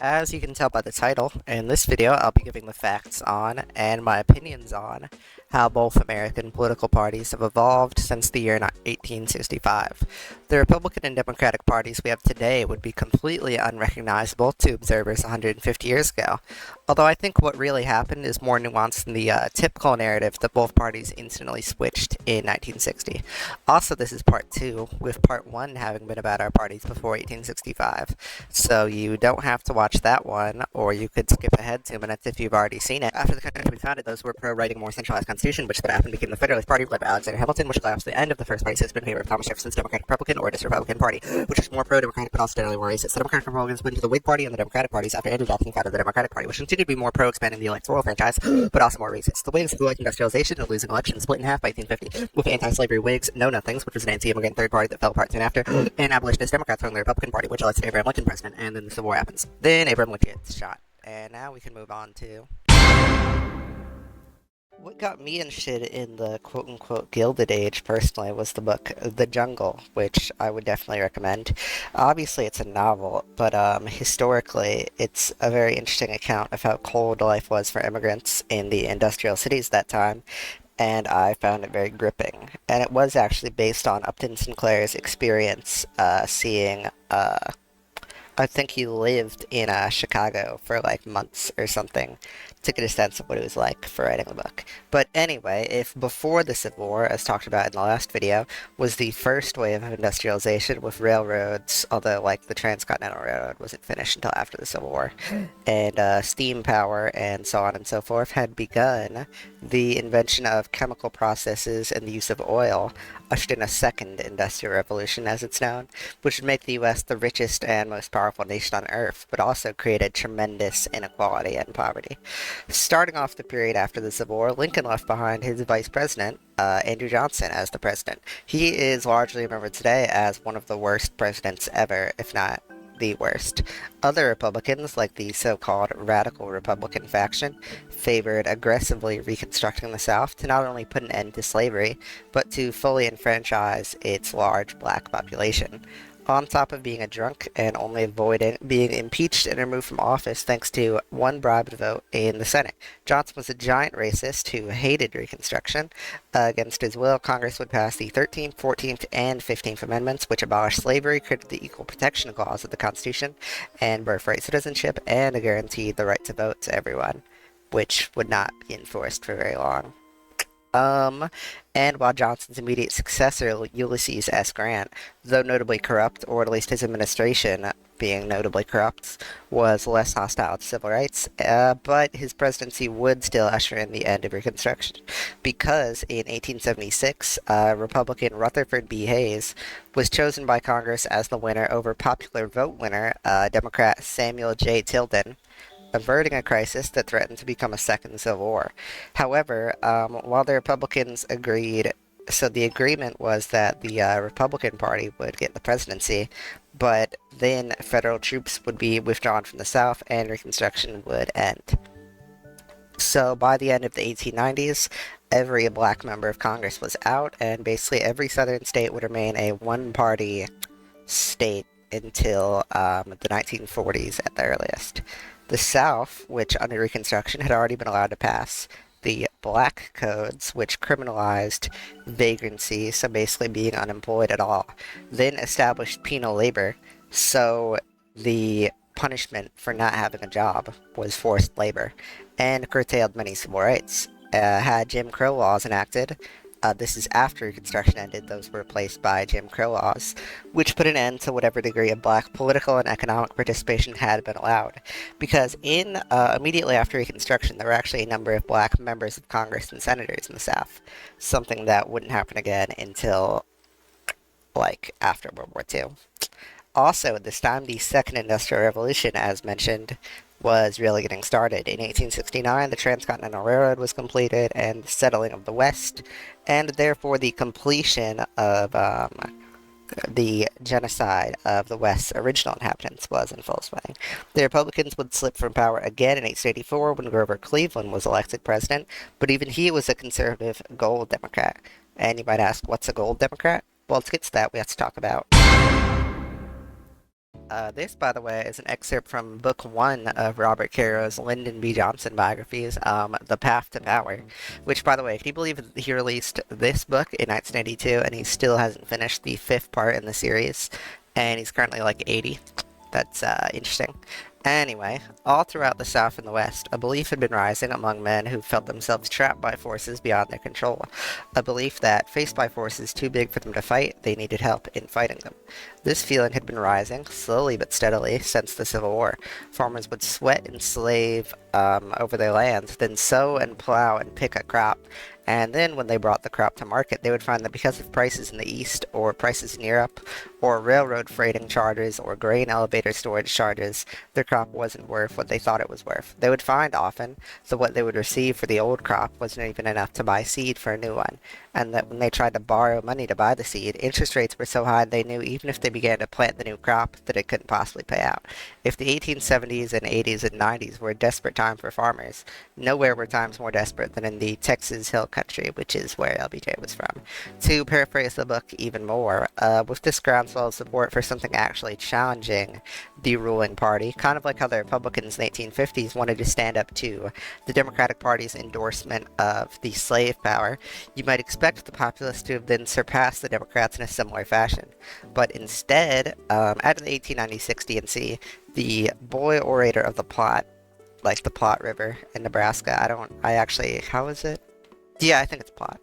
As you can tell by the title, in this video I'll be giving the facts on, and my opinions on, how both American political parties have evolved since the year 1865. The Republican and Democratic parties we have today would be completely unrecognizable to observers 150 years ago, although I think what really happened is more nuanced than the typical narrative that both parties instantly switched in 1960. Also, this is part 2, with part 1 having been about our parties before 1865. So you don't have to watch that one, or you could skip ahead 2 minutes if you've already seen it. After the country was founded, those who were pro-writing a more centralized constitution, which happened, became the Federalist Party, led by Alexander Hamilton, which collapsed the end of the first party system in favor of Thomas Jefferson's Democratic Republican, or Republican Party, which was more pro-democratic but also generally more racist. The Democratic Republicans went to the Whig Party and the Democratic parties after Andrew Jackson founded the Democratic Party, which continued to be more pro-expanding the electoral franchise, but also more racist. The Whigs, who liked industrialization and losing elections, split in half by 1850, with anti-slavery Whigs, Know-Nothings, which was an anti-immigrant third party that fell apart soon after, and abolitionist Democrats from the Republican Party, which elected Abraham Lincoln president, and then the Civil War happens. Then Abraham Lincoln gets shot. And now we can move on to what got me interested in the quote-unquote Gilded Age personally was the book The Jungle, which I would definitely recommend. Obviously it's a novel, but historically it's a very interesting account of how cold life was for immigrants in the industrial cities that time, and I found it very gripping. And it was actually based on Upton Sinclair's experience seeing I think he lived in Chicago for like months or something to get a sense of what it was like for writing the book. But anyway, if before the Civil War, as talked about in the last video, was the first wave of industrialization with railroads, although like the Transcontinental Railroad wasn't finished until after the Civil War, and steam power and so on and so forth had begun, the invention of chemical processes and the use of oil ushered in a second industrial revolution, as it's known, which would make the U.S. the richest and most powerful nation on Earth, but also created tremendous inequality and poverty. Starting off the period after the Civil War, Lincoln left behind his vice president, Andrew Johnson, as the president. He is largely remembered today as one of the worst presidents ever, if not the worst. Other Republicans, like the so-called radical Republican faction, favored aggressively reconstructing the South to not only put an end to slavery, but to fully enfranchise its large black population. On top of being a drunk and only avoiding being impeached and removed from office thanks to one bribed vote in the Senate. Johnson was a giant racist who hated Reconstruction. Against his will, Congress would pass the 13th, 14th, and 15th Amendments, which abolished slavery, created the Equal Protection Clause of the Constitution, and birthright citizenship, and guaranteed the right to vote to everyone, which would not be enforced for very long. Um, and while Johnson's immediate successor, Ulysses S. Grant, though notably corrupt, or at least his administration being notably corrupt, was less hostile to civil rights, but his presidency would still usher in the end of Reconstruction, because in 1876, Republican Rutherford B. Hayes was chosen by Congress as the winner over popular vote winner, Democrat Samuel J. Tilden, averting a crisis that threatened to become a second Civil War. However, while the Republicans agreed, so the agreement was that the Republican Party would get the presidency, but then federal troops would be withdrawn from the South and Reconstruction would end. So by the end of the 1890s, every black member of Congress was out, and basically every southern state would remain a one-party state until the 1940s at the earliest. The South, which under Reconstruction had already been allowed to pass the black codes, which criminalized vagrancy, so basically being unemployed at all, then established penal labor, so the punishment for not having a job was forced labor, and curtailed many civil rights. Had Jim Crow laws enacted, this is after Reconstruction ended, those were replaced by Jim Crow laws, which put an end to whatever degree of black political and economic participation had been allowed. Because immediately after Reconstruction, there were actually a number of black members of Congress and senators in the South, something that wouldn't happen again until, like, after World War II. Also, at this time, the Second Industrial Revolution, as mentioned, was really getting started. In 1869, the Transcontinental Railroad was completed, and the settling of the West, and therefore the completion of the genocide of the West's original inhabitants was in full swing. The Republicans would slip from power again in 1884 when Grover Cleveland was elected president, but even he was a conservative gold Democrat. And you might ask, what's a gold Democrat? Well, to get to that, we have to talk about This, by the way, is an excerpt from Book One of Robert Caro's Lyndon B. Johnson biographies, The Path to Power, which, by the way, can you believe he released this book in 1982 and he still hasn't finished the fifth part in the series, and he's currently like 80? That's interesting. Anyway, all throughout the South and the West, a belief had been rising among men who felt themselves trapped by forces beyond their control. A belief that, faced by forces too big for them to fight, they needed help in fighting them. This feeling had been rising, slowly but steadily, since the Civil War. Farmers would sweat and slave over their lands, then sow and plow and pick a crop. And then, when they brought the crop to market, they would find that because of prices in the East, or prices in Europe, or railroad freighting charges, or grain elevator storage charges, their crop wasn't worth what they thought it was worth. They would find often that what they would receive for the old crop wasn't even enough to buy seed for a new one, and that when they tried to borrow money to buy the seed, interest rates were so high they knew even if they began to plant the new crop that it couldn't possibly pay out. If the 1870s and 80s and 90s were a desperate time for farmers, nowhere were times more desperate than in the Texas Hill Country, which is where LBJ was from. To paraphrase the book even more, with this groundswell of support for something actually challenging the ruling party, kind of like how the Republicans in the 1850s wanted to stand up to the Democratic Party's endorsement of the slave power, you might expect the Populists to have then surpassed the Democrats in a similar fashion. But instead, at the 1896 DNC, the boy orator of the plot, like the Plot River in Nebraska. How is it? Yeah, I think it's Plot.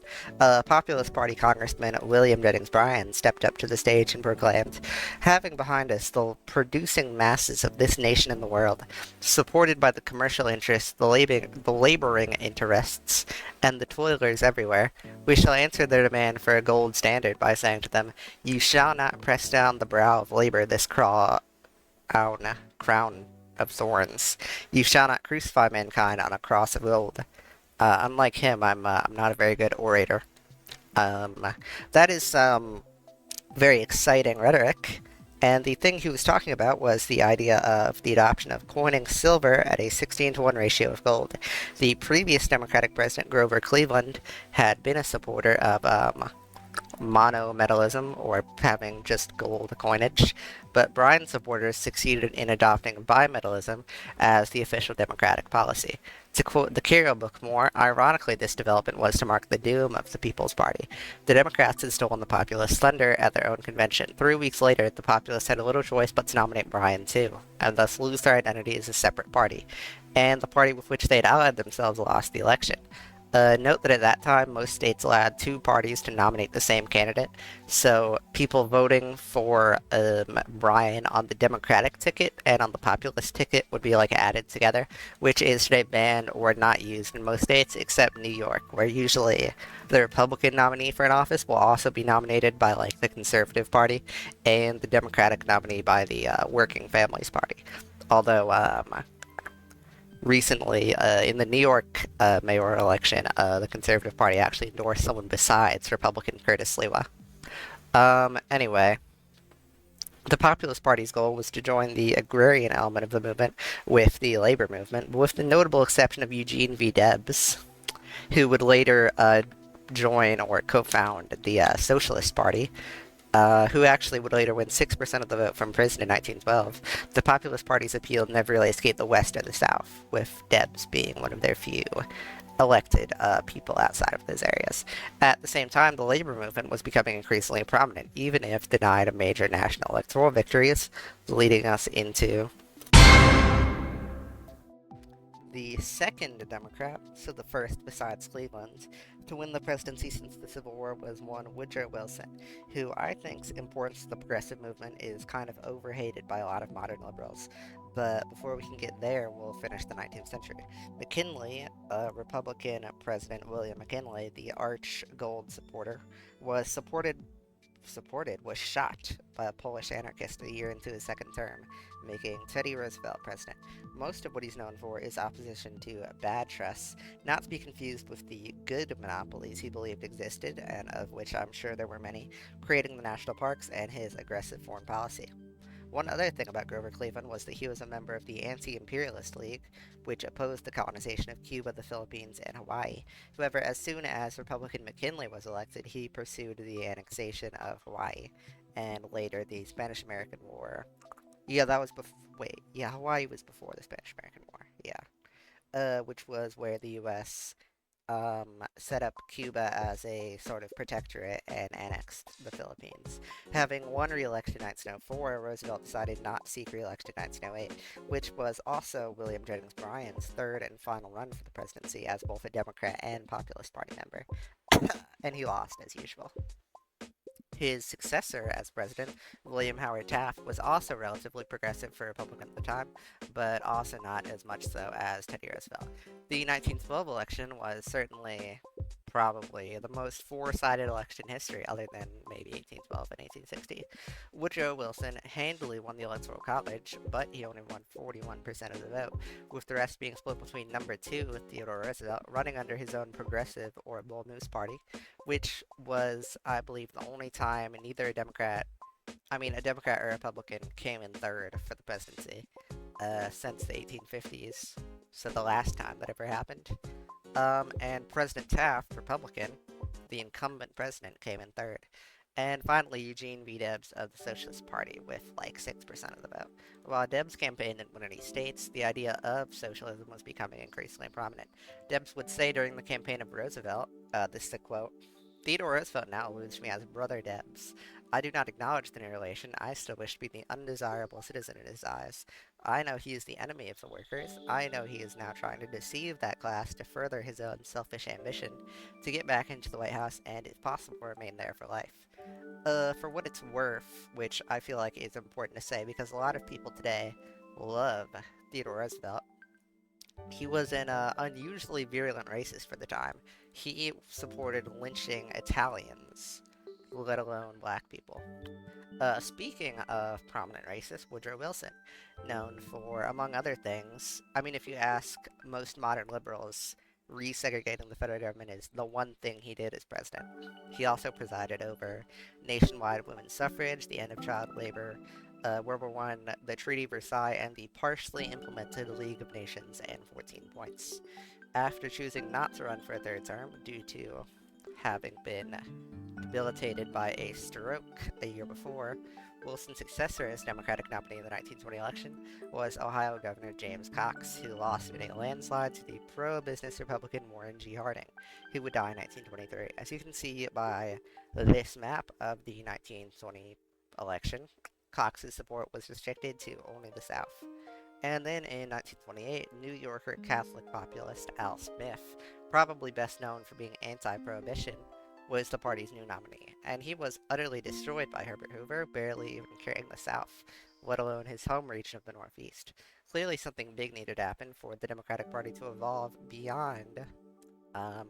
Populist Party Congressman William Jennings Bryan stepped up to the stage and proclaimed, "Having behind us the producing masses of this nation and the world, supported by the commercial interests, the laboring interests, and the toilers everywhere, we shall answer their demand for a gold standard by saying to them, you shall not press down the brow of labor this crown of thorns. You shall not crucify mankind on a cross of gold." Unlike him, I'm not a very good orator. Um, that is very exciting rhetoric. And the thing he was talking about was the idea of the adoption of coining silver at a 16 to 1 ratio of gold. The previous Democratic president, Grover Cleveland, had been a supporter of monometallism, or having just gold coinage, but Bryan's supporters succeeded in adopting bimetallism as the official Democratic policy. To quote the Carroll book more, ironically, this development was to mark the doom of the People's Party. The Democrats had stolen the Populist thunder at their own convention. 3 weeks later, the Populists had little choice but to nominate Bryan too, and thus lose their identity as a separate party. And the party with which they had allied themselves lost the election. Note that at that time, most states allowed two parties to nominate the same candidate, so people voting for Bryan on the Democratic ticket and on the Populist ticket would be like added together, which is today banned or not used in most states except New York, where usually the Republican nominee for an office will also be nominated by like the Conservative Party, and the Democratic nominee by the Working Families Party. Although recently, in the New York mayoral election, the Conservative Party actually endorsed someone besides Republican Curtis Lewa. Anyway, the Populist Party's goal was to join the agrarian element of the movement with the labor movement, with the notable exception of Eugene V. Debs, who would later join or co-found the Socialist Party, who actually would later win 6% of the vote from prison in 1912. The Populist Party's appeal never really escaped the West or the South, with Debs being one of their few elected people outside of those areas. At the same time, the labor movement was becoming increasingly prominent, even if denied major national electoral victories, leading us into the second Democrat, so the first besides Cleveland, to win the presidency since the Civil War was one Woodrow Wilson, who I think's importance to the progressive movement is kind of overhated by a lot of modern liberals. But before we can get there, we'll finish the 19th century. McKinley, Republican President William McKinley, the arch gold supporter, was was shot by a Polish anarchist a year into his second term, making Teddy Roosevelt president. Most of what he's known for is opposition to bad trusts, not to be confused with the good monopolies he believed existed, and of which I'm sure there were many, creating the national parks and his aggressive foreign policy. One other thing about Grover Cleveland was that he was a member of the Anti-Imperialist League, which opposed the colonization of Cuba, the Philippines, and Hawaii. However, as soon as Republican McKinley was elected, he pursued the annexation of Hawaii, and later the Spanish-American War. Yeah, that was wait, yeah, Hawaii was before the Spanish-American War. Yeah. Which was where the U.S. Set up Cuba as a sort of protectorate and annexed the Philippines. Having won re-election in 1904, Roosevelt decided not to seek re-election in 1908, which was also William Jennings Bryan's third and final run for the presidency as both a Democrat and Populist Party member, and he lost as usual. His successor as president, William Howard Taft, was also relatively progressive for a Republican at the time, but also not as much so as Teddy Roosevelt. The 1912 election was certainly probably the most four-sided election in history, other than maybe 1812 and 1860. Woodrow Wilson handily won the Electoral College, but he only won 41% of the vote, with the rest being split between number two, Theodore Roosevelt, running under his own progressive or Bold News Party, which was, I believe, the only time neither a Democrat or a Republican came in third for the presidency since the 1850s. So the last time that ever happened. And President Taft, Republican, the incumbent president, came in third. And finally, Eugene V. Debs of the Socialist Party with like 6% of the vote. While Debs' campaign didn't win any states, the idea of socialism was becoming increasingly prominent. Debs would say during the campaign of Roosevelt, this is a quote, Theodore Roosevelt now alludes to me as Brother Debs. I do not acknowledge the near relation. I still wish to be the undesirable citizen in his eyes. I know he is the enemy of the workers. I know he is now trying to deceive that class to further his own selfish ambition, to get back into the White House and, if possible, remain there for life. For what it's worth, which I feel like is important to say because a lot of people today love Theodore Roosevelt, he was an unusually virulent racist for the time. He supported lynching Italians, let alone black people. Speaking of prominent racists, Woodrow Wilson, known for, among other things, I mean, if you ask most modern liberals, resegregating the federal government is the one thing he did as president. He also presided over nationwide women's suffrage, the end of child labor, World War One, the Treaty of Versailles, and the partially implemented League of Nations and 14 points. After choosing not to run for a third term due to having been debilitated by a stroke a year before, Wilson's successor as Democratic nominee in the 1920 election was Ohio Governor James Cox, who lost in a landslide to the pro-business Republican Warren G. Harding, who would die in 1923. As you can see by this map of the 1920 election, Cox's support was restricted to only the South. And then in 1928, New Yorker Catholic populist Al Smith, probably best known for being anti prohibition, was the party's new nominee. And he was utterly destroyed by Herbert Hoover, barely even carrying the South, let alone his home region of the Northeast. Clearly, something big needed to happen for the Democratic Party to evolve beyond, um,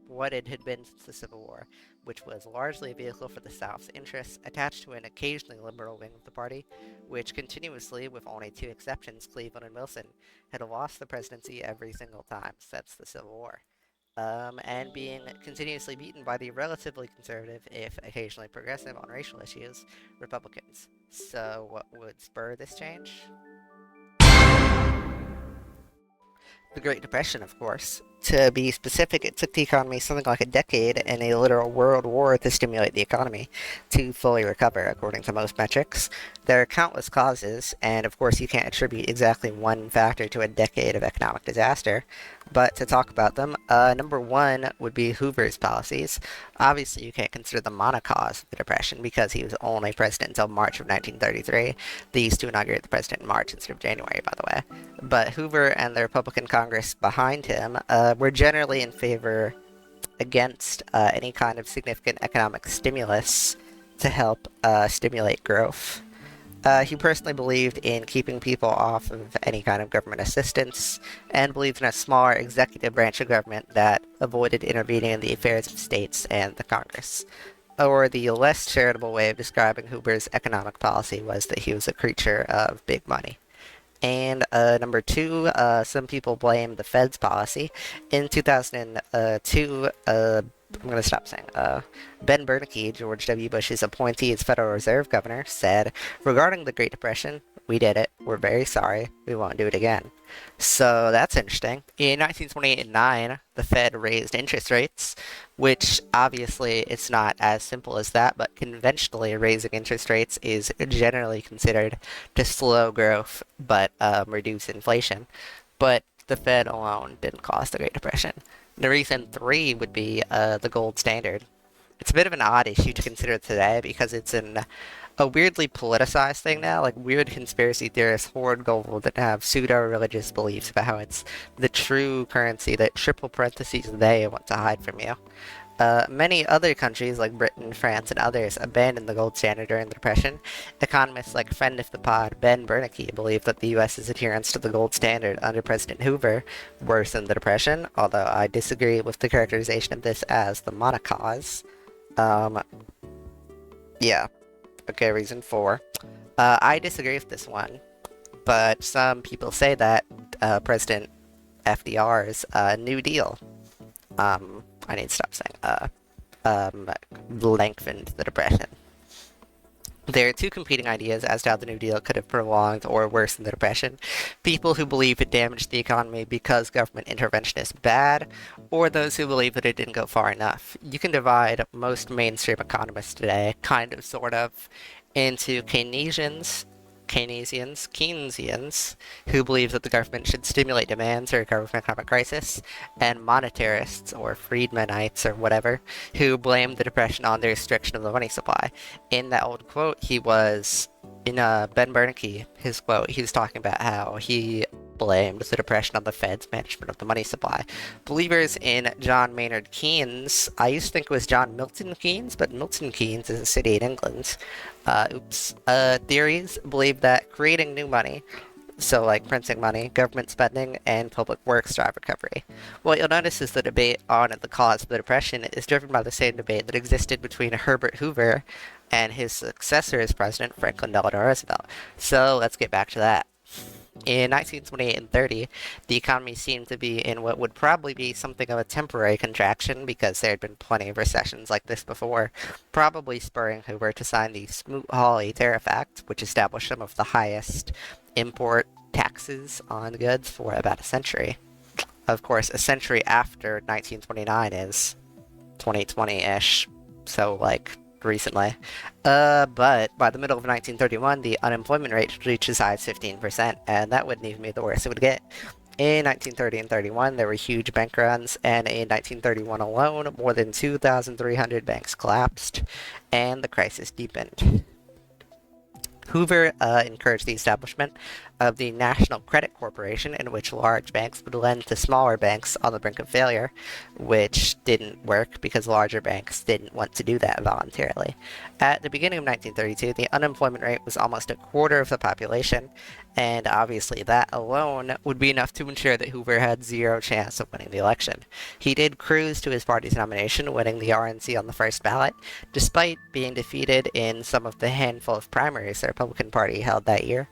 what it had been since the Civil War, which was largely a vehicle for the South's interests, attached to an occasionally liberal wing of the party, which continuously, with only two exceptions, Cleveland and Wilson, had lost the presidency every single time since the Civil War. And being continuously beaten by the relatively conservative, if occasionally progressive on racial issues, Republicans. So, what would spur this change? The Great Depression, of course. To be specific, it took the economy something like a decade and a literal world war to stimulate the economy to fully recover, according to most metrics. There are countless causes, and of course, you can't attribute exactly one factor to a decade of economic disaster. But to talk about them, number one would be Hoover's policies. Obviously, you can't consider the monocause of the Depression because he was only president until March of 1933. They used to inaugurate the president in March instead of January, by the way. But Hoover and the Republican Congress behind him were generally in favor against any kind of significant economic stimulus to help stimulate growth. He personally believed in keeping people off of any kind of government assistance and believed in a smaller executive branch of government that avoided intervening in the affairs of states and the Congress. Or the less charitable way of describing Hoover's economic policy was that he was a creature of big money. And number two, some people blame the Fed's policy. In 2002, I'm going to stop saying, Ben Bernanke, George W. Bush's appointee as Federal Reserve Governor, said, regarding the Great Depression, we did it. We're very sorry. We won't do it again. So that's interesting. In 1928 and 9, the Fed raised interest rates, which obviously it's not as simple as that, but conventionally raising interest rates is generally considered to slow growth but reduce inflation. But the Fed alone didn't cause the Great Depression. The reason 3 would be the gold standard. It's a bit of an odd issue to consider today because it's a weirdly politicized thing now. Like, weird conspiracy theorists hoard gold and have pseudo-religious beliefs about how it's the true currency that triple parentheses they want to hide from you. Many other countries like Britain, France, and others abandoned the gold standard during the Depression. Economists like friend of the pod Ben Bernanke believe that the U.S.'s adherence to the gold standard under President Hoover worsened the Depression, although I disagree with the characterization of this as the monocause. Yeah. Okay, reason 4. I disagree with this one, but some people say that President FDR's New Deal, I need to stop saying, lengthened the Depression. There are two competing ideas as to how the New Deal could have prolonged or worsened the Depression. People who believe it damaged the economy because government intervention is bad, or those who believe that it didn't go far enough. You can divide most mainstream economists today, kind of, sort of, into Keynesians, who believe that the government should stimulate demand to recover from economic crisis, and monetarists, or Friedmanites, or whatever, who blame the Depression on the restriction of the money supply. In that old quote, in Ben Bernanke, his quote, he was talking about how he blamed the Depression on the Fed's management of the money supply. Believers in John Maynard Keynes, I used to think it was John Milton Keynes, but Milton Keynes is a city in England. Theories believe that creating new money, so like printing money, government spending, and public works drive recovery. What you'll notice is the debate on the cause of the Depression is driven by the same debate that existed between Herbert Hoover and his successor as president, Franklin Delano Roosevelt. So let's get back to that. In 1928 and 30, the economy seemed to be in what would probably be something of a temporary contraction because there had been plenty of recessions like this before, probably spurring Hoover to sign the Smoot-Hawley Tariff Act, which established some of the highest import taxes on goods for about a century. Of course, a century after 1929 is 2020-ish, so like recently. But by the middle of 1931, the unemployment rate reached as high as 15%, and that wouldn't even be the worst it would get. In 1930 and 31, there were huge bank runs, and in 1931 alone, more than 2,300 banks collapsed, and the crisis deepened. Hoover encouraged the establishment of the National Credit Corporation, in which large banks would lend to smaller banks on the brink of failure, which didn't work because larger banks didn't want to do that voluntarily. At the beginning of 1932, the unemployment rate was almost a quarter of the population, and obviously that alone would be enough to ensure that Hoover had zero chance of winning the election. He did cruise to his party's nomination, winning the RNC on the first ballot, despite being defeated in some of the handful of primaries the Republican Party held that year.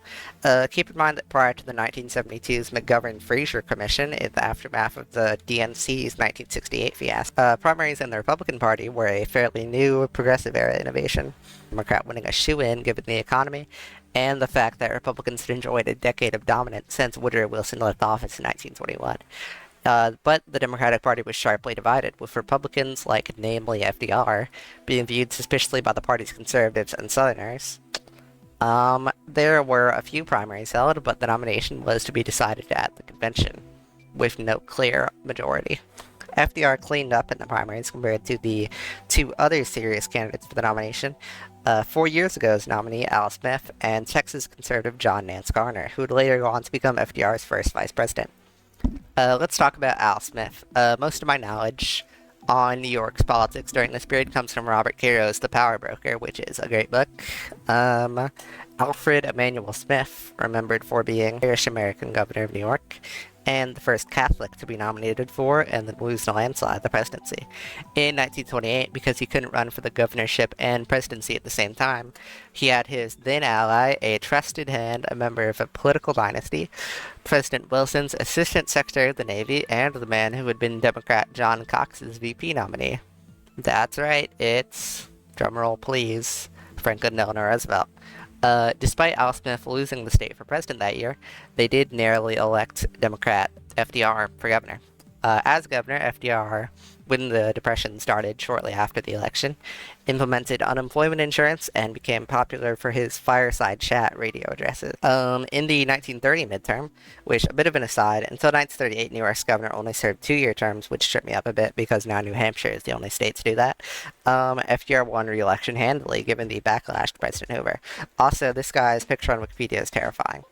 Keep in mind that prior to the 1972's McGovern-Fraser Commission, in the aftermath of the DNC's 1968 fiasco, primaries in the Republican Party were a fairly new progressive era innovation. Democrat winning a shoo-in given the economy, and the fact that Republicans had enjoyed a decade of dominance since Woodrow Wilson left office in 1921. But the Democratic Party was sharply divided, with Republicans, like namely FDR, being viewed suspiciously by the party's conservatives and Southerners. There were a few primaries held, but the nomination was to be decided at the convention, with no clear majority. FDR cleaned up in the primaries compared to the two other serious candidates for the nomination. 4 years ago's nominee, Al Smith, and Texas conservative John Nance Garner, who would later go on to become FDR's first vice president. Let's talk about Al Smith. Most of my knowledge on New York's politics during this period comes from Robert Caro's The Power Broker, which is a great book. Alfred Emanuel Smith, remembered for being Irish-American governor of New York, and the first Catholic to be nominated for and then lose in a landslide the presidency. In 1928, because he couldn't run for the governorship and presidency at the same time, he had his then ally, a trusted hand, a member of a political dynasty, President Wilson's Assistant Secretary of the Navy, and the man who had been Democrat John Cox's VP nominee. That's right, it's, drumroll please, Franklin Delano Roosevelt. Despite Al Smith losing the state for president that year, they did narrowly elect Democrat FDR for governor. As governor, FDR, when the Depression started shortly after the election, implemented unemployment insurance and became popular for his fireside chat radio addresses. In the 1930 midterm, which, a bit of an aside, until 1938, New York's governor only served 2-year terms, which tripped me up a bit because now New Hampshire is the only state to do that. FDR won re-election handily, given the backlash to President Hoover. Also, this guy's picture on Wikipedia is terrifying.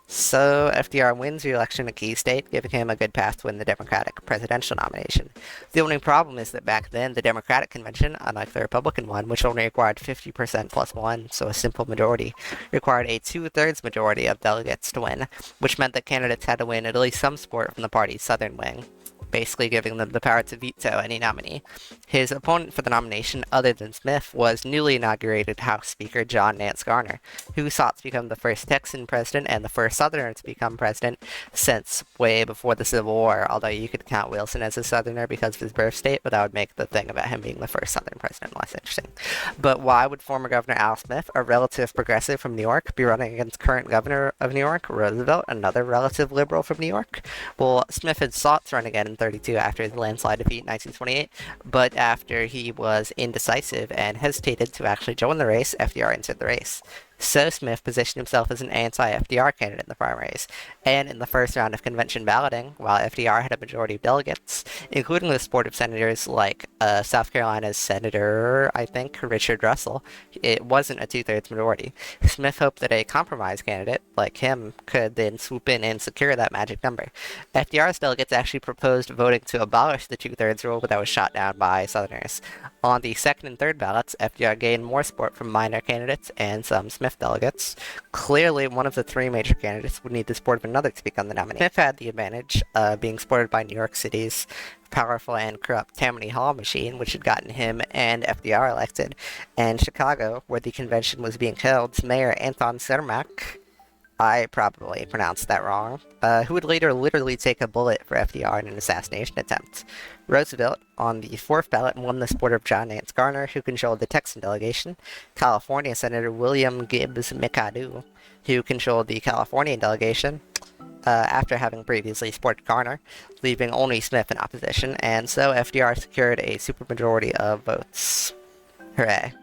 So, FDR wins re-election in a key state, giving him a good path to win the Democratic presidential nomination. The only problem is that back then, the Democratic convention, unlike the Republican one, which only required 50% plus 1, so a simple majority, required a 2/3 majority of delegates to win, which meant that candidates had to win at least some support from the party's southern wing, basically giving them the power to veto any nominee. His opponent for the nomination, other than Smith, was newly inaugurated House Speaker John Nance Garner, who sought to become the first Texan president and the first Southerner to become president since way before the Civil War, although you could count Wilson as a Southerner because of his birth state, but that would make the thing about him being the first Southern president less interesting. But why would former Governor Al Smith, a relative progressive from New York, be running against current governor of New York, Roosevelt, another relative liberal from New York? Well, Smith had sought to run again in 1932 after his landslide defeat in 1928, but after he was indecisive and hesitated to actually join the race, FDR entered the race. So Smith positioned himself as an anti-FDR candidate in the primaries, and in the first round of convention balloting, while FDR had a majority of delegates, including the support of senators like South Carolina's Senator, I think, Richard Russell, it wasn't a 2/3 majority. Smith hoped that a compromise candidate, like him, could then swoop in and secure that magic number. FDR's delegates actually proposed voting to abolish the 2/3 rule, but that was shot down by Southerners. On the second and third ballots, FDR gained more support from minor candidates and some Smith delegates. Clearly, one of the three major candidates would need the support of another to become the nominee. Smith had the advantage of being supported by New York City's powerful and corrupt Tammany Hall machine, which had gotten him and FDR elected, and Chicago, where the convention was being held, Mayor Anton Cermak, I probably pronounced that wrong, who would later literally take a bullet for FDR in an assassination attempt. Roosevelt, on the fourth ballot, won the support of John Nance Garner, who controlled the Texan delegation, California Senator William Gibbs McAdoo, who controlled the Californian delegation, after having previously supported Garner, leaving only Smith in opposition, and so FDR secured a supermajority of votes. Hooray.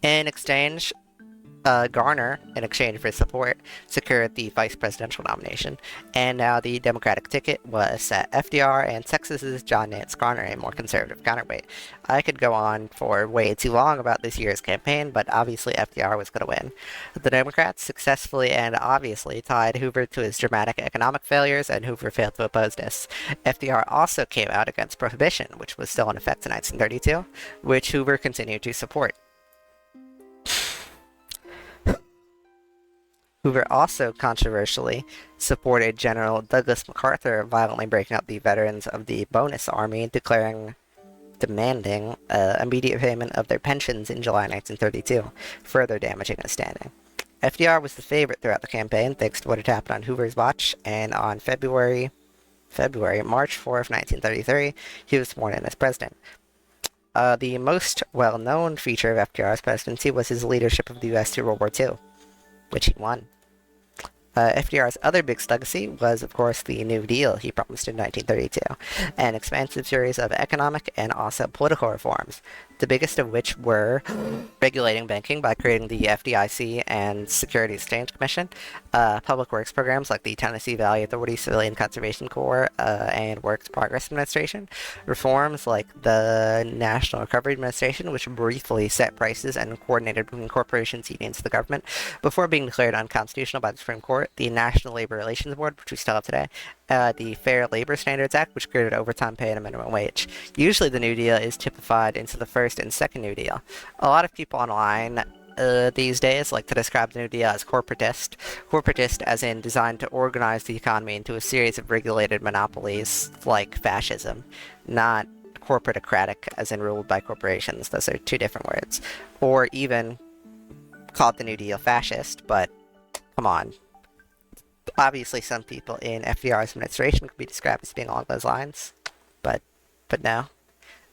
In exchange, Garner, in exchange for support, secured the vice presidential nomination, and now the Democratic ticket was set FDR and Texas's John Nance Garner, a more conservative counterweight. I could go on for way too long about this year's campaign, but obviously FDR was going to win. The Democrats successfully and obviously tied Hoover to his dramatic economic failures, and Hoover failed to oppose this. FDR also came out against Prohibition, which was still in effect in 1932, which Hoover continued to support. Hoover also controversially supported General Douglas MacArthur violently breaking up the veterans of the Bonus Army, demanding immediate payment of their pensions in July 1932, further damaging his standing. FDR was the favorite throughout the campaign, thanks to what had happened on Hoover's watch, and on March 4th, 1933, he was sworn in as president. The most well-known feature of FDR's presidency was his leadership of the U.S. through World War II, which he won. FDR's other big legacy was, of course, the New Deal he promised in 1932, an expansive series of economic and also political reforms, the biggest of which were regulating banking by creating the FDIC and Securities Exchange Commission, public works programs like the Tennessee Valley Authority Civilian Conservation Corps and Works Progress Administration, reforms like the National Recovery Administration, which briefly set prices and coordinated between corporations, unions, and the government, before being declared unconstitutional by the Supreme Court, the National Labor Relations Board, which we still have today, the Fair Labor Standards Act, which created overtime pay and a minimum wage. Usually the New Deal is typified into the first and second New Deal. A lot of people online these days like to describe the New Deal as corporatist as in designed to organize the economy into a series of regulated monopolies like fascism, not corporatocratic as in ruled by corporations. Those are two different words. Or even called the New Deal fascist, but come on. Obviously, some people in FDR's administration could be described as being along those lines, but no.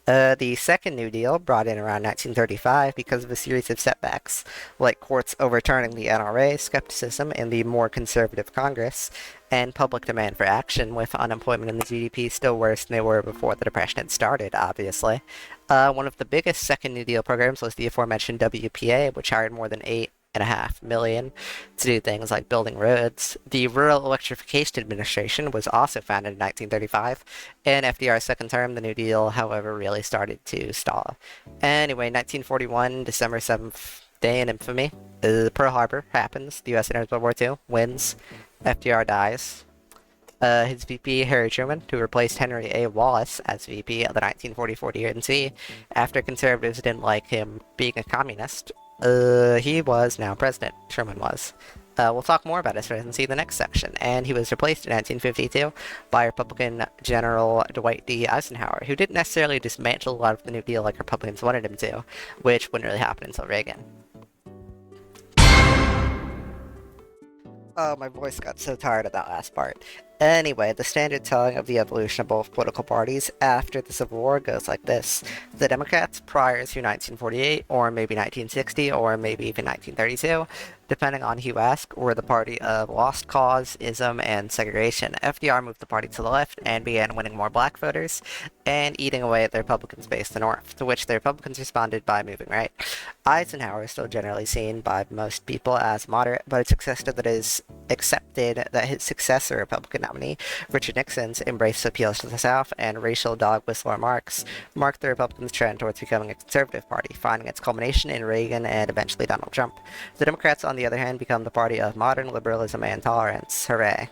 The second New Deal, brought in around 1935 because of a series of setbacks, like courts overturning the NRA, skepticism in the more conservative Congress, and public demand for action, with unemployment and the GDP still worse than they were before the Depression had started, obviously. One of the biggest second New Deal programs was the aforementioned WPA, which hired more than 8.5 million to do things like building roads. The Rural Electrification Administration was also founded in 1935. In FDR's second term, the New Deal, however, really started to stall. Anyway, 1941, December 7th, day in infamy. Pearl Harbor happens. The U.S. enters World War II, wins. FDR dies. His VP, Harry Truman, who replaced Henry A. Wallace as VP of the 1944 DNC after conservatives didn't like him being a communist, he was now president. Truman was. We'll talk more about his presidency in the next section, and he was replaced in 1952 by Republican General Dwight D. Eisenhower, who didn't necessarily dismantle a lot of the New Deal like Republicans wanted him to, which wouldn't really happen until Reagan. Oh, my voice got so tired of that last part. Anyway, the standard telling of the evolution of both political parties after the Civil War goes like this. The Democrats, prior to 1948, or maybe 1960, or maybe even 1932, depending on who you ask, were the party of lost cause, ism, and segregation. FDR moved the party to the left and began winning more black voters and eating away at the Republicans based in the North, to which the Republicans responded by moving right. Eisenhower is still generally seen by most people as moderate, but it's accepted that his successor, Republican nominee, Richard Nixon's embraced appeals to the South and racial dog whistle remarks marked the Republicans' trend towards becoming a conservative party, finding its culmination in Reagan and eventually Donald Trump. The Democrats, on the other hand, become the party of modern liberalism and tolerance. Hooray.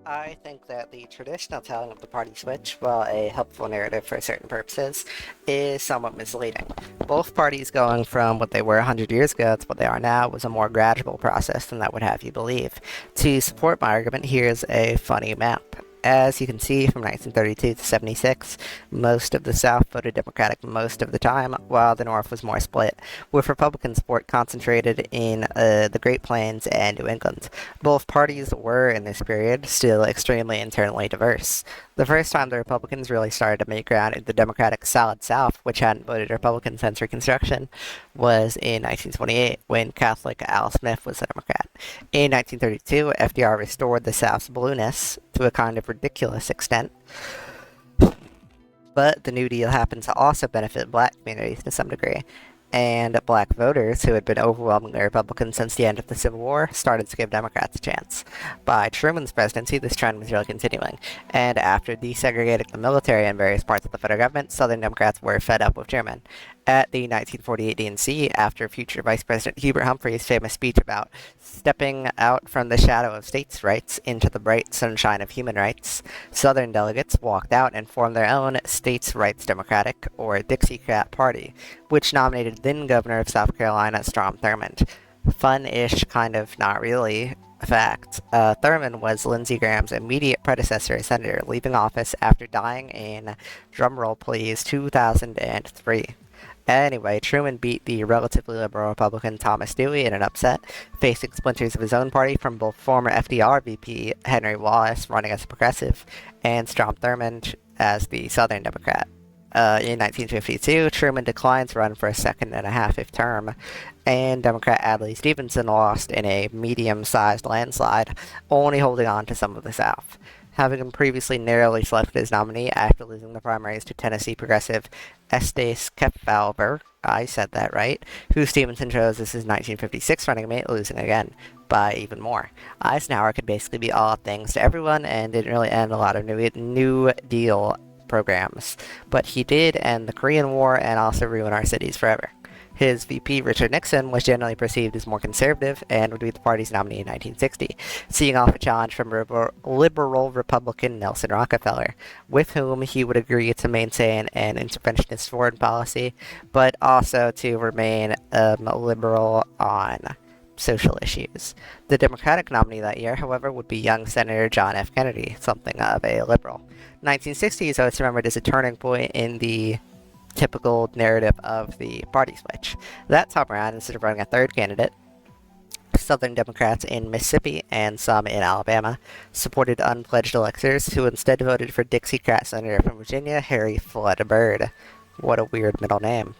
I think that the traditional telling of the party switch, while a helpful narrative for certain purposes, is somewhat misleading. Both parties going from what they were 100 years ago to what they are now was a more gradual process than that would have you believe. To support my argument, here's a funny map. As you can see, from 1932 to 76, most of the South voted Democratic most of the time, while the North was more split, with Republican support concentrated in the Great Plains and New England. Both parties were, in this period, still extremely internally diverse. The first time the Republicans really started to make ground in the Democratic Solid South, which hadn't voted Republican since Reconstruction, was in 1928, when Catholic Al Smith was a Democrat. In 1932, FDR restored the South's blueness to a kind of ridiculous extent, but the New Deal happened to also benefit black communities to some degree, and black voters, who had been overwhelmingly Republican since the end of the Civil War, started to give Democrats a chance. By Truman's presidency, this trend was really continuing, and after desegregating the military in various parts of the federal government, Southern Democrats were fed up with Truman. At the 1948 DNC, after future Vice President Hubert Humphrey's famous speech about stepping out from the shadow of states' rights into the bright sunshine of human rights, Southern delegates walked out and formed their own States' Rights Democratic, or Dixiecrat Party, which nominated then-Governor of South Carolina Strom Thurmond. Fun-ish, kind of not really, fact. Thurmond was Lindsey Graham's immediate predecessor as senator, leaving office after dying in, drumroll please, 2003. Anyway, Truman beat the relatively liberal Republican Thomas Dewey in an upset, facing splinters of his own party from both former FDR VP Henry Wallace, running as a progressive, and Strom Thurmond as the Southern Democrat. In 1952, Truman declined to run for a second and a half term, and Democrat Adlai Stevenson lost in a medium-sized landslide, only holding on to some of the South. Having previously narrowly selected his nominee after losing the primaries to Tennessee progressive Estes Kefauver, I said that right, who Stevenson chose as his 1956 running mate, losing again, by even more. Eisenhower could basically be all things to everyone and didn't really end a lot of New Deal programs, but he did end the Korean War and also ruin our cities forever. His VP, Richard Nixon, was generally perceived as more conservative and would be the party's nominee in 1960, seeing off a challenge from liberal Republican Nelson Rockefeller, with whom he would agree to maintain an interventionist foreign policy, but also to remain liberal on social issues. The Democratic nominee that year, however, would be young Senator John F. Kennedy, something of a liberal. 1960 is always remembered as a turning point in the typical narrative of the party switch. That time around, instead of running a third candidate, Southern Democrats in Mississippi and some in Alabama supported unpledged electors who instead voted for Dixiecrat Senator from Virginia, Harry Flood Byrd. What a weird middle name.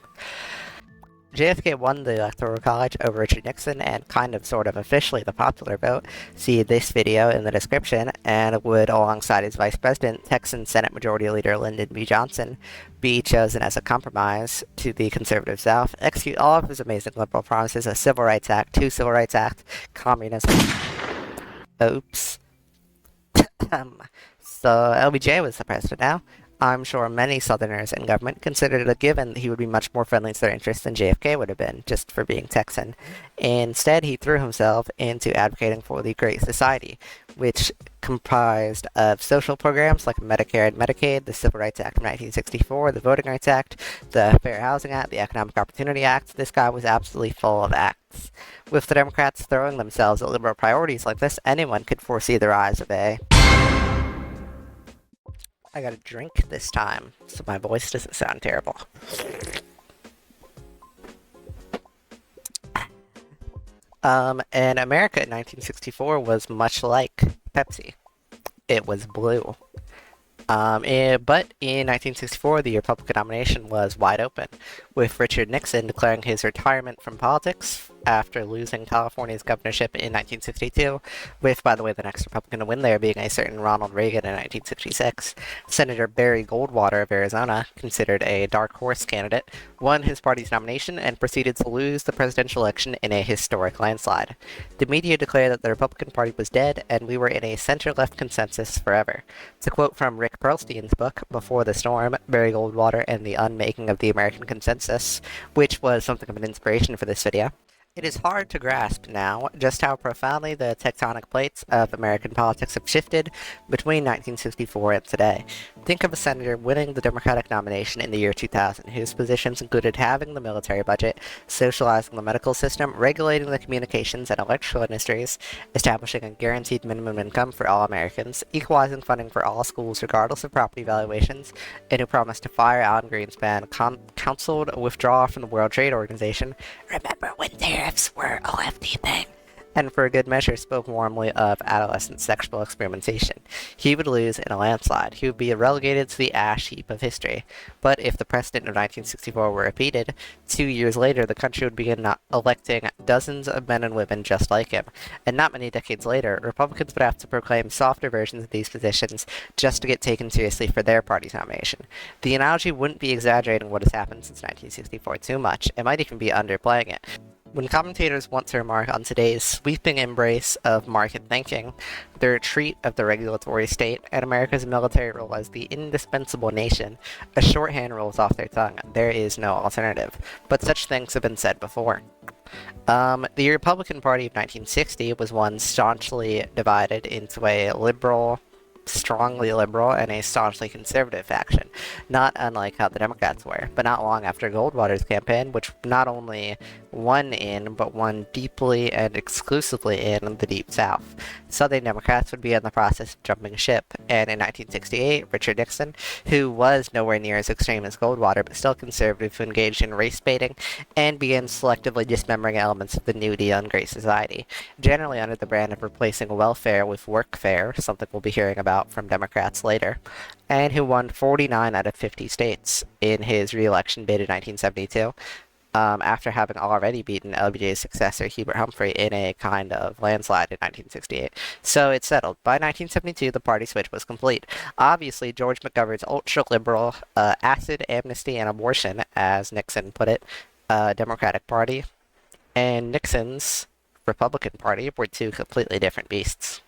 JFK won the Electoral College over Richard Nixon and kind of sort of officially the popular vote. See this video in the description, and would, alongside his vice president, Texan Senate Majority Leader Lyndon B. Johnson, be chosen as a compromise to the conservative South, execute all of his amazing liberal promises: a Civil Rights Act, two Civil Rights Act, communism. Oops. So LBJ was the president now. I'm sure many Southerners in government considered it a given that he would be much more friendly to their interests than JFK would have been, just for being Texan. Instead, he threw himself into advocating for the Great Society, which comprised of social programs like Medicare and Medicaid, the Civil Rights Act of 1964, the Voting Rights Act, the Fair Housing Act, the Economic Opportunity Act. This guy was absolutely full of acts. With the Democrats throwing themselves at liberal priorities like this, anyone could foresee the rise of a... I got a drink this time, so my voice doesn't sound terrible. And America in 1964 was much like Pepsi. It was blue. But in 1964, the Republican nomination was wide open, with Richard Nixon declaring his retirement from politics after losing California's governorship in 1962, with, by the way, the next Republican to win there being a certain Ronald Reagan in 1966. Senator Barry Goldwater of Arizona, considered a dark horse candidate, won his party's nomination and proceeded to lose the presidential election in a historic landslide. The media declared that the Republican Party was dead, and we were in a center-left consensus forever. To quote from Rick Perlstein's book, Before the Storm, Barry Goldwater and the Unmaking of the American Consensus, which was something of an inspiration for this video, it is hard to grasp now just how profoundly the tectonic plates of American politics have shifted between 1964 and today. Think of a senator winning the Democratic nomination in the year 2000, whose positions included halving the military budget, socializing the medical system, regulating the communications and electrical industries, establishing a guaranteed minimum income for all Americans, equalizing funding for all schools regardless of property valuations, and who promised to fire Alan Greenspan, counseled withdrawal from the World Trade Organization. Remember when tariffs were a lefty thing? And for a good measure spoke warmly of adolescent sexual experimentation. He would lose in a landslide. He would be relegated to the ash heap of history. But if the precedent of 1964 were repeated, 2 years later the country would begin electing dozens of men and women just like him. And not many decades later, Republicans would have to proclaim softer versions of these positions just to get taken seriously for their party's nomination. The analogy wouldn't be exaggerating what has happened since 1964 too much. It might even be underplaying it. When commentators want to remark on today's sweeping embrace of market thinking, the retreat of the regulatory state, and America's military role as the indispensable nation, a shorthand rolls off their tongue. There is no alternative. But such things have been said before. The Republican Party of 1960 was one staunchly divided into a liberal, strongly liberal, and a staunchly conservative faction, not unlike how the Democrats were, but not long after Goldwater's campaign, which not only won in, but won deeply and exclusively in the Deep South. Southern Democrats would be in the process of jumping ship, and in 1968, Richard Nixon, who was nowhere near as extreme as Goldwater, but still conservative, who engaged in race baiting and began selectively dismembering elements of the New Deal and Great Society, generally under the brand of replacing welfare with workfare, something we'll be hearing about from Democrats later, and who won 49 out of 50 states in his re-election bid in 1972, after having already beaten LBJ's successor Hubert Humphrey in a kind of landslide in 1968. So it's settled. By 1972, the party switch was complete. Obviously, George McGovern's ultra-liberal acid, amnesty, and abortion, as Nixon put it, Democratic Party, and Nixon's Republican Party were two completely different beasts.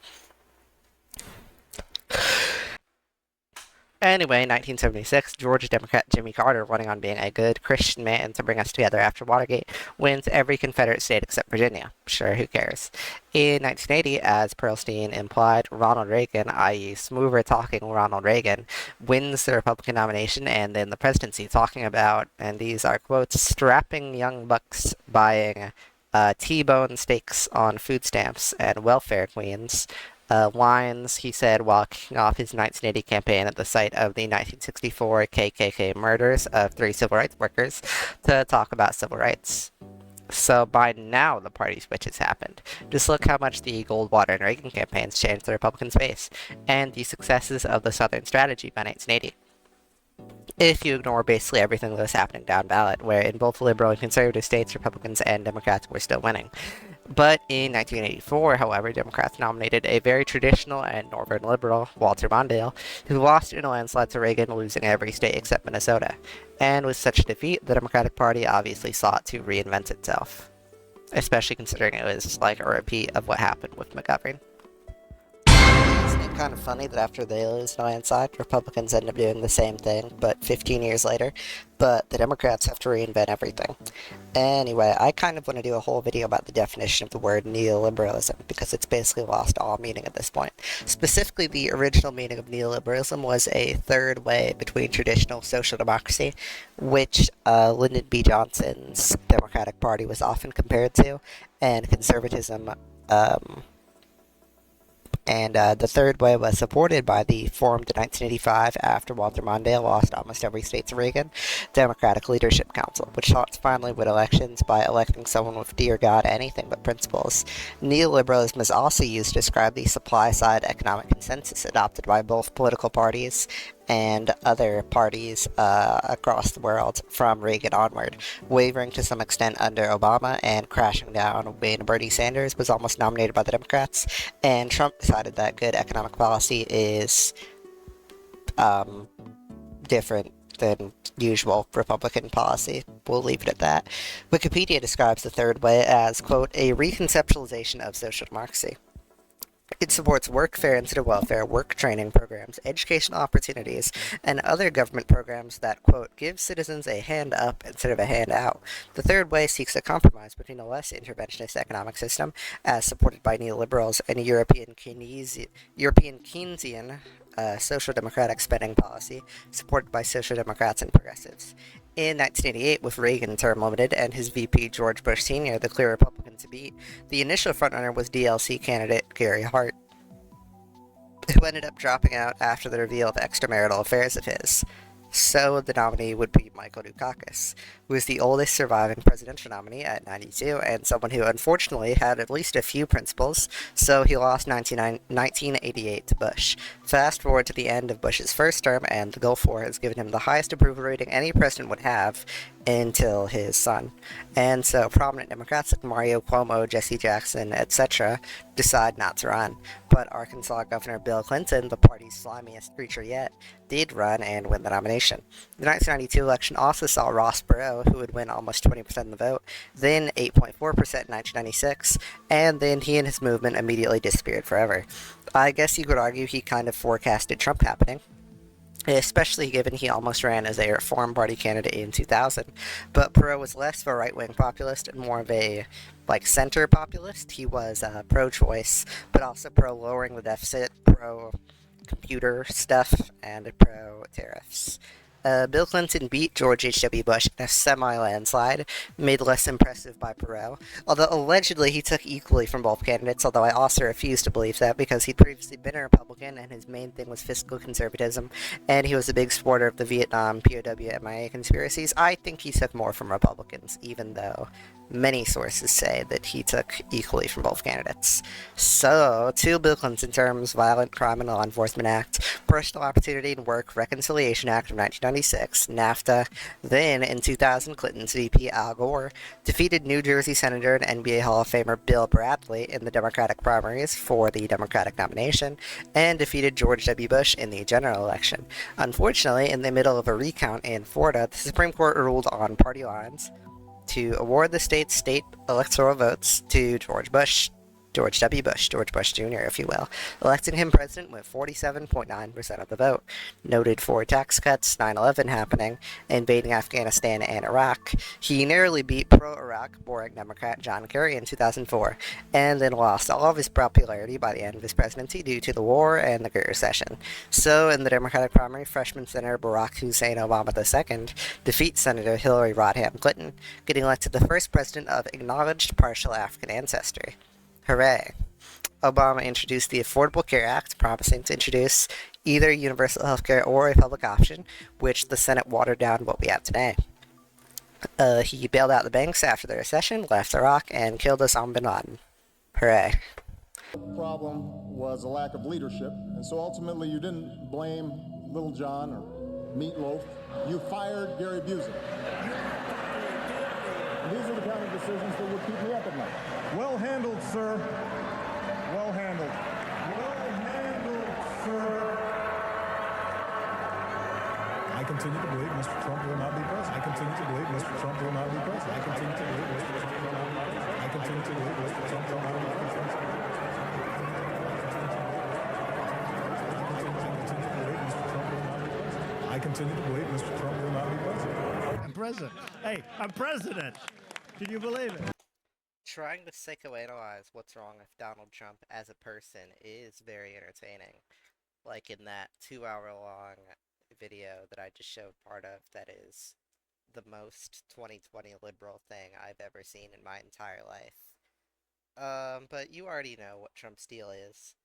Anyway, in 1976, Georgia Democrat Jimmy Carter, running on being a good Christian man to bring us together after Watergate, wins every Confederate state except Virginia. Sure, who cares? In 1980, as Perlstein implied, Ronald Reagan, i.e. smoother-talking Ronald Reagan, wins the Republican nomination and then the presidency, talking about, and these are quotes, strapping young bucks buying T-bone steaks on food stamps and welfare queens, lines he said while kicking off his 1980 campaign at the site of the 1964 KKK murders of 3 civil rights workers to talk about civil rights. So by now, the party switch has happened. Just look how much the Goldwater and Reagan campaigns changed the Republicans' base, and the successes of the Southern strategy by 1980. If you ignore basically everything that was happening down ballot, where in both liberal and conservative states, Republicans and Democrats were still winning. But in 1984, however, Democrats nominated a very traditional and northern liberal, Walter Mondale, who lost in a landslide to Reagan, losing every state except Minnesota. And with such a defeat, the Democratic Party obviously sought to reinvent itself, especially considering it was like a repeat of what happened with McGovern. Isn't it kind of funny that after they lose in a landslide, Republicans end up doing the same thing, but 15 years later, but the Democrats have to reinvent everything? Anyway, I kind of want to do a whole video about the definition of the word neoliberalism, because it's basically lost all meaning at this point. Specifically, the original meaning of neoliberalism was a third way between traditional social democracy, which Lyndon B. Johnson's Democratic Party was often compared to, and conservatism, and the third way was supported by the formed in 1985 after Walter Mondale lost almost every state to Reagan, Democratic Leadership Council, which sought to finally win elections by electing someone with, dear God, anything but principles. Neoliberalism is also used to describe the supply-side economic consensus adopted by both political parties and other parties across the world from Reagan onward, wavering to some extent under Obama and crashing down when Bernie Sanders was almost nominated by the Democrats, and Trump decided that good economic policy is different than usual Republican policy. We'll leave it at that. Wikipedia describes the third way as, quote, a reconceptualization of social democracy. It supports work, fair and citizen welfare, work training programs, educational opportunities, and other government programs that, quote, give citizens a hand up instead of a hand out. The third way seeks a compromise between a less interventionist economic system, as supported by neoliberals, and a European Keynesian social democratic spending policy, supported by social democrats and progressives. In 1988, with Reagan term limited and his VP George Bush Sr. the clear Republican to beat, the initial frontrunner was DLC candidate Gary Hart, who ended up dropping out after the reveal of extramarital affairs of his. So the nominee would be Michael Dukakis, who is the oldest surviving presidential nominee at 92, and someone who unfortunately had at least a few principles, so he lost 1988 to Bush. Fast forward to the end of Bush's first term, and the Gulf War has given him the highest approval rating any president would have until his son. And so prominent Democrats like Mario Cuomo, Jesse Jackson, etc. decide not to run. But Arkansas Governor Bill Clinton, the party's slimiest creature yet, did run and win the nomination. The 1992 election also saw Ross Perot, who would win almost 20% of the vote, then 8.4% in 1996, and then he and his movement immediately disappeared forever. I guess you could argue he kind of forecasted Trump happening, especially given he almost ran as a Reform Party candidate in 2000. But Perot was less of a right-wing populist and more of a, center populist. He was pro-choice, but also pro-lowering the deficit, pro-computer stuff, and pro-tariffs. Bill Clinton beat George H.W. Bush in a semi-landslide, made less impressive by Perot, although allegedly he took equally from both candidates, although I also refuse to believe that because he'd previously been a Republican and his main thing was fiscal conservatism, and he was a big supporter of the Vietnam POW MIA conspiracies. I think he took more from Republicans, even though many sources say that he took equally from both candidates. So, two Bill Clinton terms: Violent Crime and Law Enforcement Act, Personal Opportunity and Work Reconciliation Act of 1996, NAFTA. Then, in 2000, Clinton's VP Al Gore defeated New Jersey Senator and NBA Hall of Famer Bill Bradley in the Democratic primaries for the Democratic nomination, and defeated George W. Bush in the general election. Unfortunately, in the middle of a recount in Florida, the Supreme Court ruled on party lines to award the state's state electoral votes to George W. Bush, George Bush Jr., if you will, electing him president with 47.9% of the vote. Noted for tax cuts, 9/11 happening, invading Afghanistan and Iraq, he narrowly beat pro-Iraq boring Democrat John Kerry in 2004, and then lost all of his popularity by the end of his presidency due to the war and the Great Recession. So, in the Democratic primary, freshman Senator Barack Hussein Obama II defeats Senator Hillary Rodham Clinton, getting elected the first president of acknowledged partial African ancestry. Hooray. Obama introduced the Affordable Care Act, promising to introduce either universal health care or a public option, which the Senate watered down what we have today. He bailed out the banks after the recession, left Iraq, and killed Osama bin Laden. Hooray. Problem was a lack of leadership, and so ultimately you didn't blame Little John or Meatloaf. You fired Gary Busey. And these are the kind of decisions that would keep me up at night. Well handled, sir. Well handled. Well handled, sir. I continue to believe Mr. Trump will not be president. I continue to believe Mr. Trump will not be president. I continue to believe Mr. Trump will not be president. I continue to believe Mr. Trump will not be president. I continue to believe Mr. Trump will not be president. I'm president. Hey, I'm president. Can you believe it? Trying to psychoanalyze what's wrong with Donald Trump as a person is very entertaining. Like in that 2 hour long video that I just showed part of, that is the most 2020 liberal thing I've ever seen in my entire life. But you already know what Trump's deal is.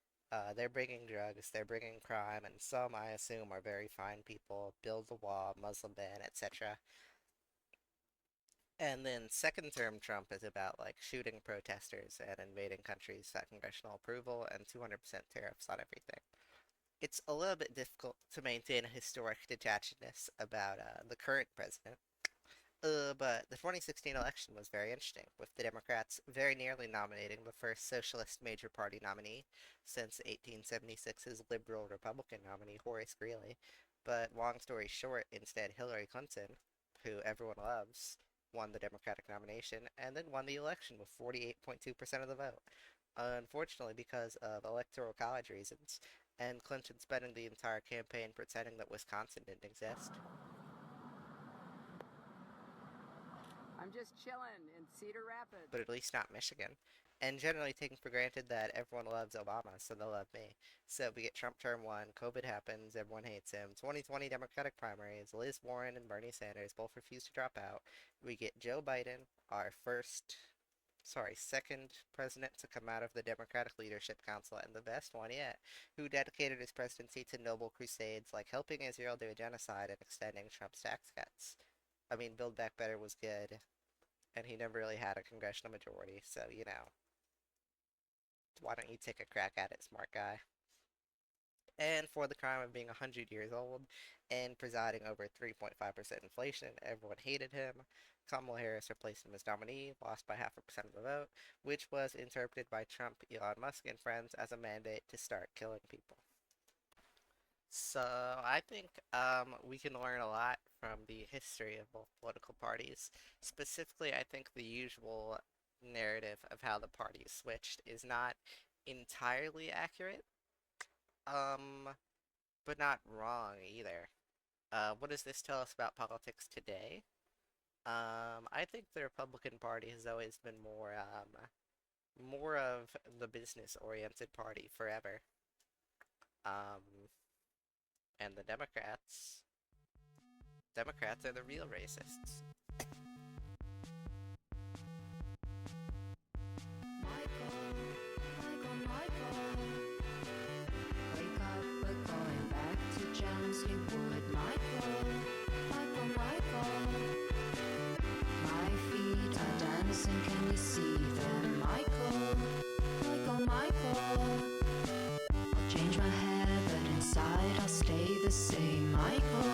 They're bringing drugs, they're bringing crime, and some, I assume, are very fine people, build the wall, Muslim ban, etc. And then second term Trump is about, like, shooting protesters and invading countries without congressional approval and 200% tariffs on everything. It's a little bit difficult to maintain a historic detachedness about the current president. But the 2016 election was very interesting, with the Democrats very nearly nominating the first socialist major party nominee since 1876's liberal Republican nominee Horace Greeley. But long story short, instead Hillary Clinton, who everyone loves, won the Democratic nomination and then won the election with 48.2% of the vote. Unfortunately, because of electoral college reasons, and Clinton spending the entire campaign pretending that Wisconsin didn't exist. I'm just chilling in Cedar Rapids. But at least not Michigan. And generally taking for granted that everyone loves Obama, so they'll love me. So we get Trump term 1, COVID happens, everyone hates him, 2020 Democratic primaries, Liz Warren and Bernie Sanders both refuse to drop out. We get Joe Biden, our second president to come out of the Democratic Leadership Council, and the best one yet, who dedicated his presidency to noble crusades like helping Israel do a genocide and extending Trump's tax cuts. I mean, Build Back Better was good, and he never really had a congressional majority, so, you know. Why don't you take a crack at it, smart guy? And for the crime of being 100 years old and presiding over 3.5% inflation, everyone hated him. Kamala Harris replaced him as nominee, lost by 0.5% of the vote, which was interpreted by Trump, Elon Musk, and friends as a mandate to start killing people. So I think we can learn a lot from the history of both political parties. Specifically, I think the usual narrative of how the parties switched is not entirely accurate, but not wrong either. What does this tell us about politics today? I think the Republican Party has always been more of the business-oriented party forever. And the Democrats are the real racists. Can you see them, Michael? I'll change my hair, but inside I'll stay the same, Michael.